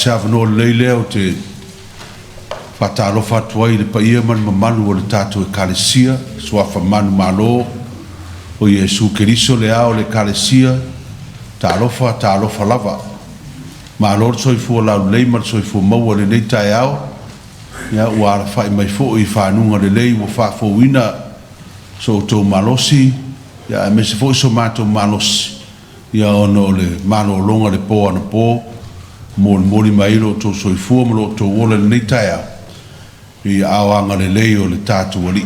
se avano lei leo te Alofa atu ai le paia man mamalu o le tātou e kalesia, suafa manu malo o Iesu Keriso le ao le kalesia, Alofa lava. Malo soifua lau lei mar soifua maua le nei tae ao, ia ua ala fai mai fo i whanunga le lei ua whafouina so tō malosi, ia me se fo iso mātou malosi, ia ono le malo longa le po ana po, mori mai lo tō soifua mo lo tō ola le nei tae ao. I awanga le leo le tātou wali.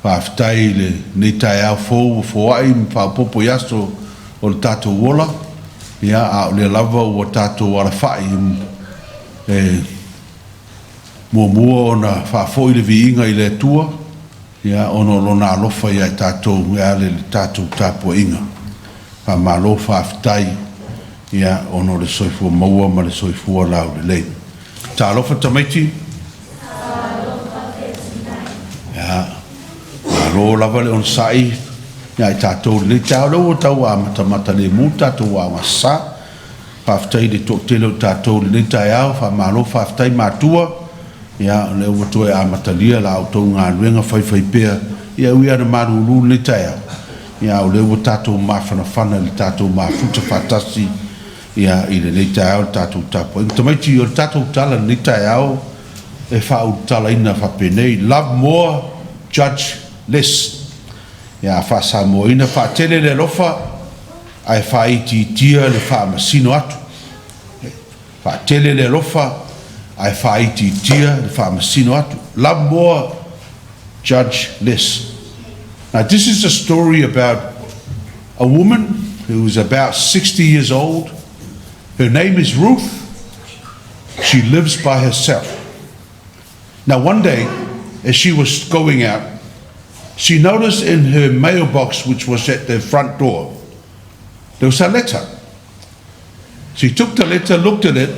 Whaafitai le nei tae au fōu ai whaapopo yasto o le tātou wola. Ia au le lava o tātou wala whai. Mua o na whaafoi le viinga i le tua. Ia ono lona alofa ia i tātou ngea le tātou tāpua inga. Whaamalo whaafitai. Ia ono le soifua maua ma le soifua lau le lei. Tā alofa Tamaiti. Alo lava le on sai ya i tātou le tau lo tau a mata le mu tātou a masa whaftai le tōtelo tātou le tai au whamalo whaftai mātua ya le uatoe a matalia la au tau ngā ruenga whai pēr ia uia na maruru le tai au ia o le ua tātou mawhanawhana le tātou mawhuta whatasi ia i le tai au tātou tāpo Tamaiti o tātou tala le tai au e whau Talaina whapenei love more judge less. Ia Samoan Faatele le Alofa ai Faaitiitia le Faamasino atu. Faatele le Alofa ai Faaitiitia le Faamasino atu. Love more, judge less. Now this is a story about a woman who is about 60 years old. Her name is Ruth. She lives by herself. Now one day, as she was going out, she noticed in her mailbox, which was at the front door, there was a letter. She took the letter, looked at it,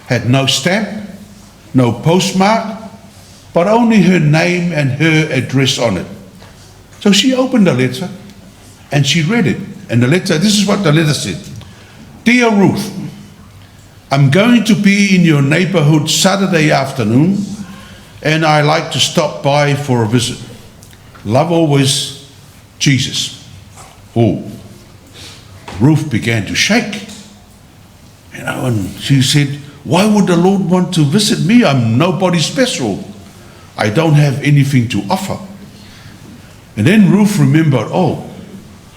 had no stamp, no postmark, but only her name and her address on it. So she opened the letter and she read it. And the letter, this is what the letter said. Dear Ruth, I'm going to be in your neighborhood Saturday afternoon and I like to stop by for a visit. Love always, Jesus. Oh, Ruth began to shake. And she said, why would the Lord want to visit me? I'm nobody special. I don't have anything to offer. And then Ruth remembered, oh,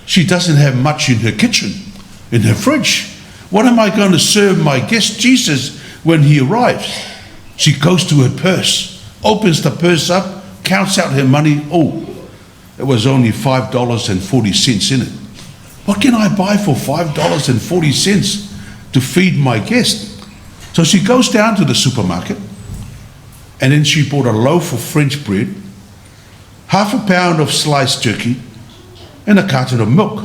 she doesn't have much in her kitchen, in her fridge. What am I going to serve my guest Jesus when he arrives? She goes to her purse, opens the purse up, counts out her money. Oh, it was only $5.40 in it. What can I buy for $5.40 to feed my guest? So she goes down to the supermarket and then she bought a loaf of French bread, half a pound of sliced turkey, and a carton of milk.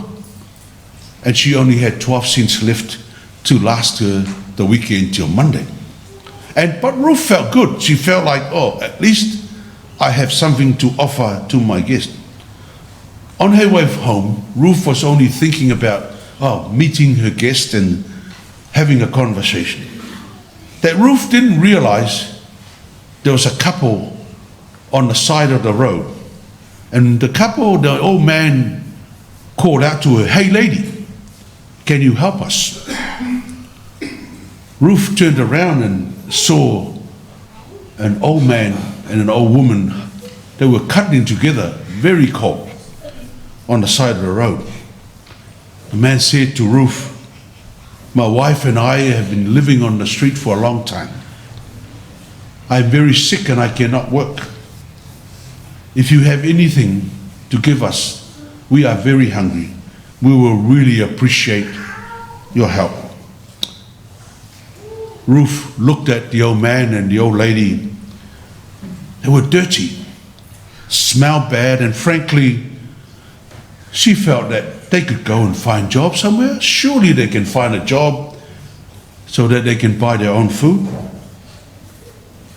And she only had 12 cents left to last her the weekend till Monday. But Ruth felt good. She felt like, oh, at least I have something to offer to my guest. On her way home, Ruth was only thinking about meeting her guest and having a conversation. That Ruth didn't realize there was a couple on the side of the road. And the couple, the old man called out to her, hey lady, can you help us? Ruth turned around and saw an old man and an old woman. They were cuddling together, very cold, on the side of the road. The man said to Ruth, my wife and I have been living on the street for a long time. I'm very sick and I cannot work. If you have anything to give us, we are very hungry. We will really appreciate your help. Ruth looked at the old man and the old lady. They were dirty, smelled bad, and frankly, she felt that they could go and find jobs somewhere. Surely they can find a job so that they can buy their own food.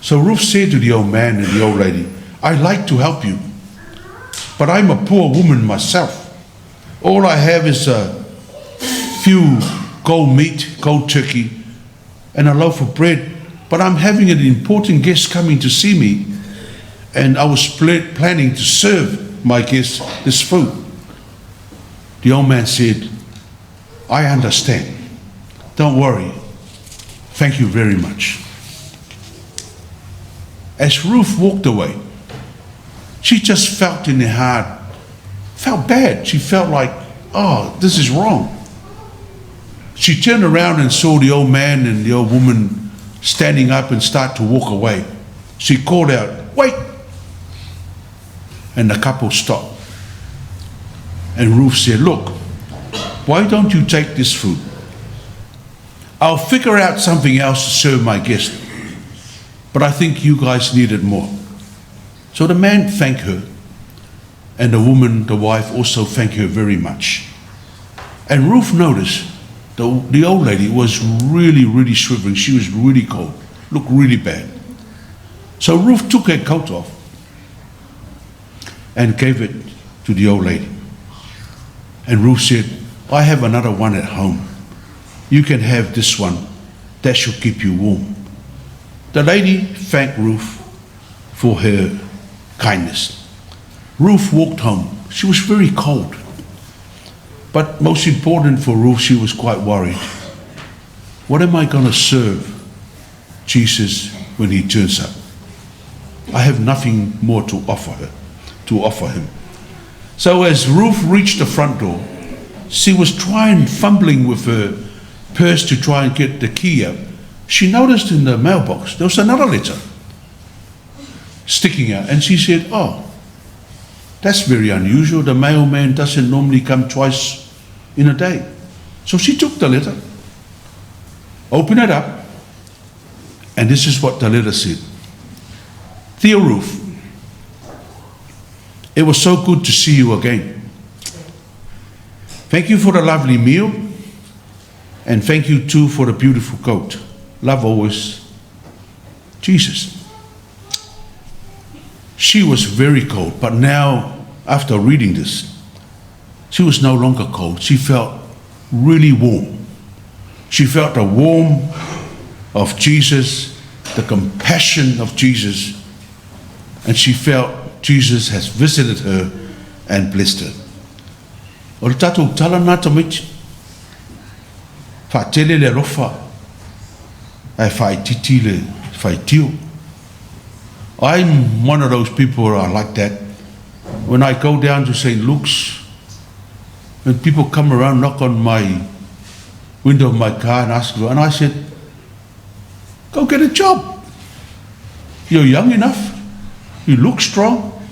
So Ruth said to the old man and the old lady, I'd like to help you, but I'm a poor woman myself. All I have is a few cold meat, cold turkey, and a loaf of bread, but I'm having an important guest coming to see me, and I was planning to serve my guest this food. The old man said, I understand. Don't worry. Thank you very much. As Ruth walked away, she just felt in her heart, felt bad. She felt like, oh, this is wrong. She turned around and saw the old man and the old woman standing up and start to walk away. She called out, wait! And the couple stopped. And Ruth said, look, why don't you take this food? I'll figure out something else to serve my guest, but I think you guys need it more. So the man thanked her, and the woman, the wife, also thanked her very much. And Ruth noticed the old lady was really, really shivering. She was really cold, looked really bad. So Ruth took her coat off and gave it to the old lady. And Ruth said, I have another one at home. You can have this one. That should keep you warm. The lady thanked Ruth for her kindness. Ruth walked home. She was very cold. But most important for Ruth, she was quite worried. What am I going to serve Jesus when he turns up? I have nothing more to offer him. So as Ruth reached the front door, she was fumbling with her purse to try and get the key out. She noticed in the mailbox there was another letter sticking out, and she said, oh, that's very unusual. The mailman doesn't normally come twice in a day. So she took the letter, opened it up, and this is what the letter said. Dear Ruth, it was so good to see you again. Thank you for the lovely meal, and thank you too for the beautiful coat. Love always, Jesus. She was very cold, but now, after reading this, she was no longer cold. She felt really warm. She felt the warmth of Jesus, the compassion of Jesus, and she felt Jesus has visited her and blessed her. O le tatou Talaina Tamaiti, Faateleina Alofa, ai Faaitiitia le Faaitiitia. I'm one of those people who are like that. When I go down to St. Luke's, and people come around, knock on my window of my car and ask for, and I said, go get a job. You're young enough. You look strong.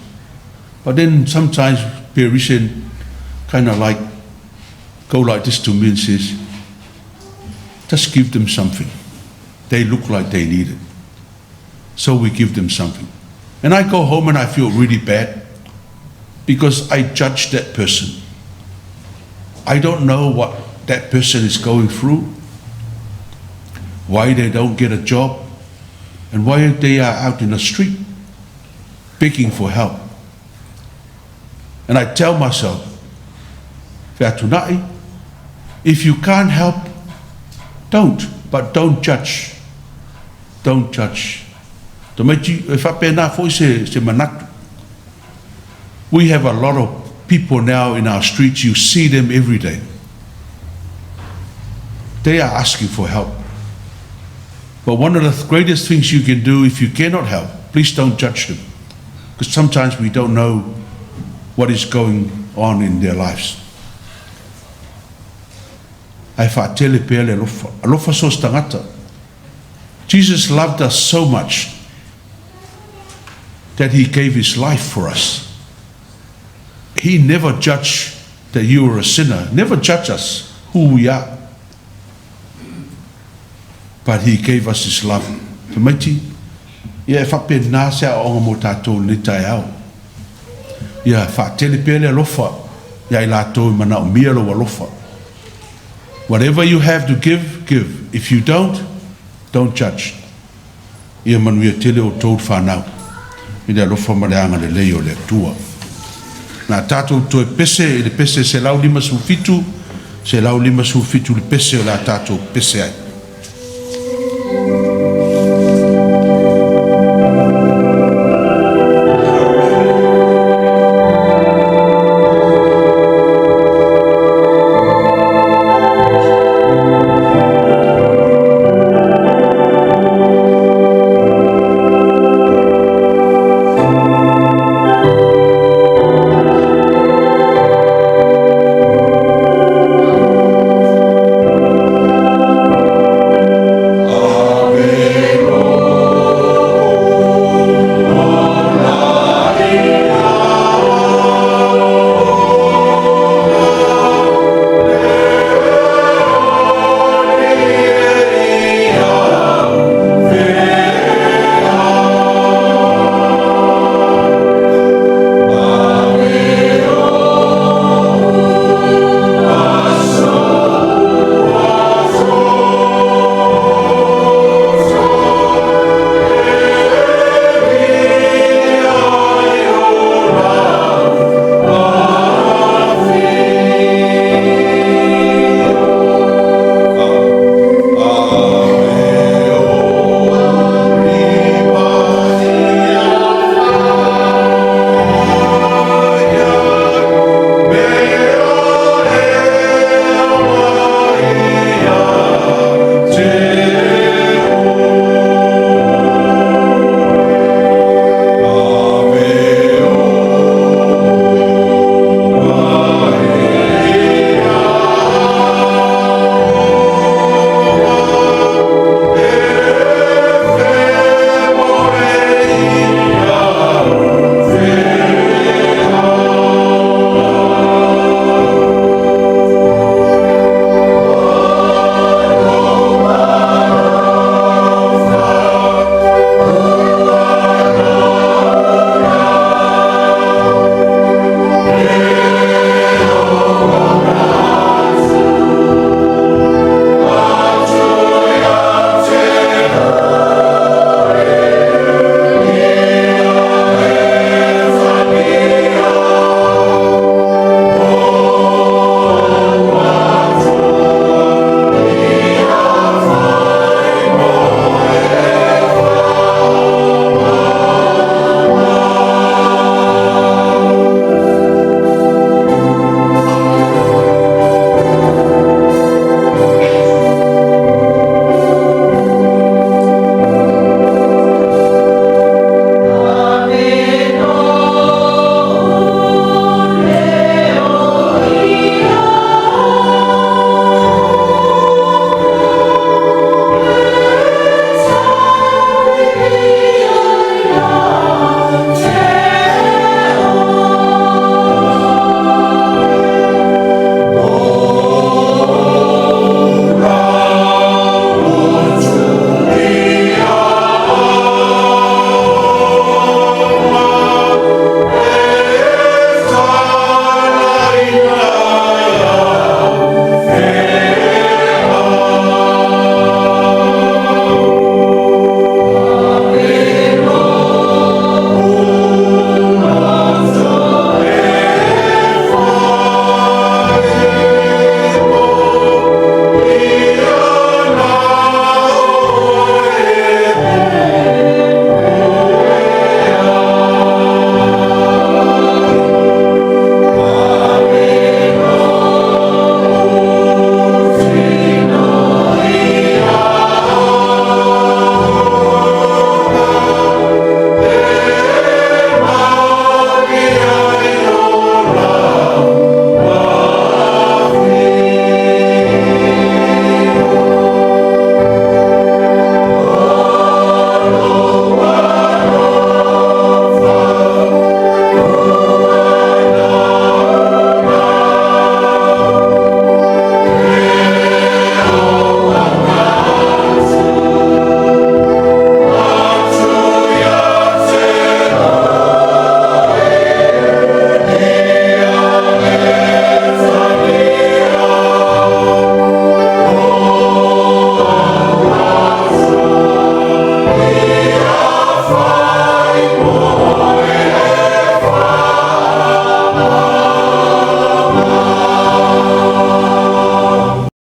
But then sometimes Parisian kind of like go like this to me and says, just give them something. They look like they need it. So we give them something. And I go home and I feel really bad because I judge that person. I don't know what that person is going through, why they don't get a job, and why they are out in the street begging for help. And I tell myself, Featuna'i, if you can't help, don't, but don't judge. Don't judge. Tamaiti, e whapena foi se manatu. We have a lot of people now in our streets, you see them every day. They are asking for help. But one of the greatest things you can do, if you cannot help, please don't judge them. Because sometimes we don't know what is going on in their lives. Ai whaatele pea le alofa. Alofa sos tangata. Jesus loved us so much that he gave his life for us. He never judged that you were a sinner, never judged us who we are. But he gave us his love. Tamaiti, ia e whapena sea o mo tātou ni tai au. Ia whaatele pea le alofa, ia I lātou mana o mia lo alofa. Whatever you have to give, give. If you don't judge. Ia manuia tele o tōu whanau. Ia alofa maleanga le leo le tua. Nā tātou toi pese, le pese se lau lima su fitu, se lau lima su fitu le pese o la tātou pese ai.